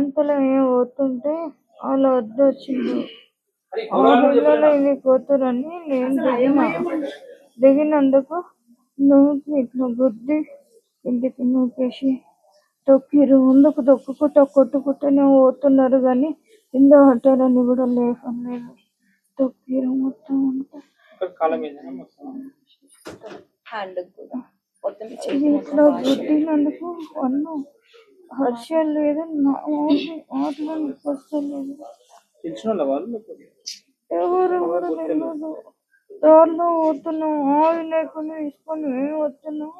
అంతలో ఏం పోతుంటే వాళ్ళ వద్ద వచ్చిండు. 6 నెలలు ఇది కూతురని నేను దిగినందుకు నువ్వు ఇట్లా గుద్ది ఇంటికి నూకేసి తొక్కిరు. ముందుకు తొక్కుకుంటా కొట్టుకుంటూనే పోతున్నారు కానీ కింద పట్టారని కూడా లేకలేదు. తొక్కిరు మొత్తం అంతా ఇట్లా గుద్దినందుకు అన్ను హర్ష లేదు, మాటలు వస్తలేదు. ఎవరు కూడా తెలియదు. దారిలో పోతున్నాం, ఆ వినాయకుడిని తీసుకొని మేము వస్తున్నాం.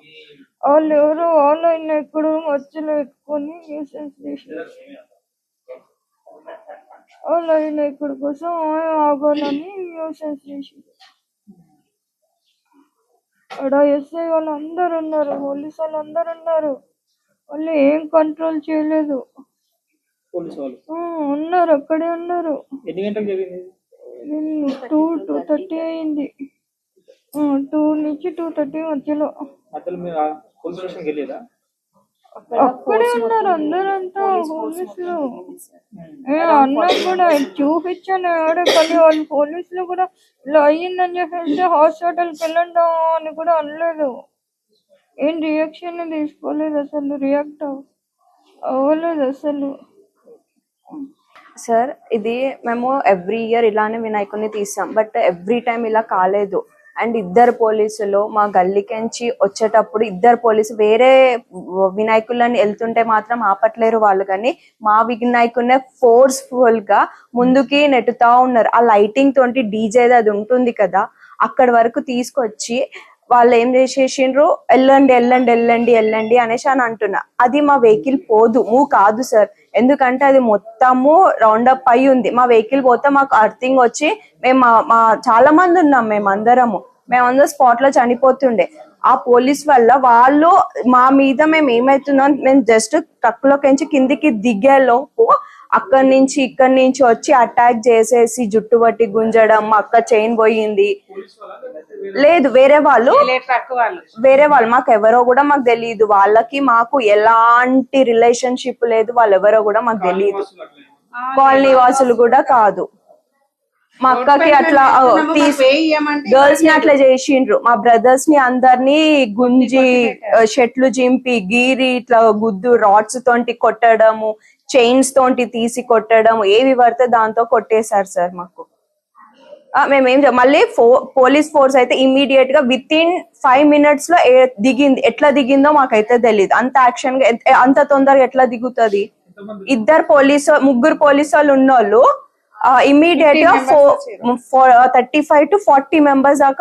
వాళ్ళు ఎవరో వాళ్ళ వినాయకుడు మధ్యలో పెట్టుకొని న్యూసెన్స్ చేసారు. వాళ్ళ వినాయకుడి కోసం ఆగాలని న్యూసెన్స్ చేసారు. అక్కడ ఎస్ఐ వాళ్ళు అందరు ఉన్నారు, పోలీసు వాళ్ళు అందరు ఉన్నారు. వాళ్ళు ఏం కంట్రోల్ చేయలేదు. ఉన్నారు, అక్కడే ఉన్నారు. 2:30 అయింది. 2 నుంచి 2:30 మధ్యలో అక్కడే ఉన్నారు అందరంతా పోలీసులు. అన్నా కూడా చూపించాను కానీ వాళ్ళు పోలీసులు కూడా ఇలా అయ్యిందని చెప్పేసి హాస్పిటల్కి వెళ్ళండి అని కూడా అనలేదు. ఏం రియాక్షన్ తీసుకోలేదు, అసలు రియాక్ట్ అవ్వలేదు అసలు. సార్ ఇది మేము ఎవ్రీ ఇయర్ ఇలానే వినాయకుడిని తీస్తాం, బట్ ఎవ్రీ టైం ఇలా కాలేదు. అండ్ ఇద్దరు పోలీసులు మా గల్లీకెంచి వచ్చేటప్పుడు ఇద్దరు పోలీసు వేరే వినాయకులని వెళ్తుంటే మాత్రం ఆపట్లేరు వాళ్ళు, కానీ మా వినాయకుడినే ఫోర్స్ఫుల్ గా ముందుకి నెట్టుతా ఉన్నారు. ఆ లైటింగ్ తోటి డీజేది అది ఉంటుంది కదా, అక్కడి వరకు తీసుకొచ్చి వాళ్ళు ఏం చేసేసిండ్రు, వెళ్ళండి వెళ్ళండి వెళ్ళండి వెళ్ళండి అనేసి అని అంటున్నా. అది మా వెహికల్ పోదు, మూవ్ కాదు సార్. ఎందుకంటే అది మొత్తము రౌండప్ అయి ఉంది. మా వెహికల్ పోతే మాకు అర్థింగ్ వచ్చి మేము మా చాలా మంది ఉన్నాం, మేమందరం స్పాట్ లో చనిపోతుండే. ఆ పోలీస్ వల్ల వాళ్ళు మా మీద మేము ఏమైతున్నాం, మేము జస్ట్ ట్రక్ లోకి కిందికి దిగేలోపు అక్కడి నుంచి ఇక్కడి నుంచి వచ్చి అటాక్ చేసేసి జుట్టు పట్టి గుంజడం, మా అక్క చైన్ పోయింది. లేదు వేరే వాళ్ళు మాకు ఎవరో కూడా మాకు తెలియదు. వాళ్ళకి మాకు ఎలాంటి రిలేషన్షిప్ లేదు, వాళ్ళు ఎవరో కూడా మాకు తెలియదు. కాలనీ వాసులు కూడా కాదు. మా అక్కకి అట్లా గర్ల్స్ ని అట్లా చేసిండ్రు. మా బ్రదర్స్ ని అందరినీ గుంజి షెట్లు జింపి గీరి ఇట్లా గుద్దు రాడ్స్ తోటి కొట్టడము, చైన్స్ తోటి తీసి కొట్టడం, ఏవి పడితే దాంతో కొట్టేశారు సార్ మాకు. మేమేం మళ్ళీ పోలీస్ ఫోర్స్ అయితే ఇమ్మీడియట్ గా విత్-ఇన్ 5 minutes లో దిగింది. ఎట్లా దిగిందో మాకైతే తెలియదు. అంత యాక్షన్ గా అంత తొందరగా ఎట్లా దిగుతుంది? ముగ్గురు పోలీసు వాళ్ళు ఉన్నోళ్ళు ఇమ్మీడియట్ గా 35 to 40 members దాకా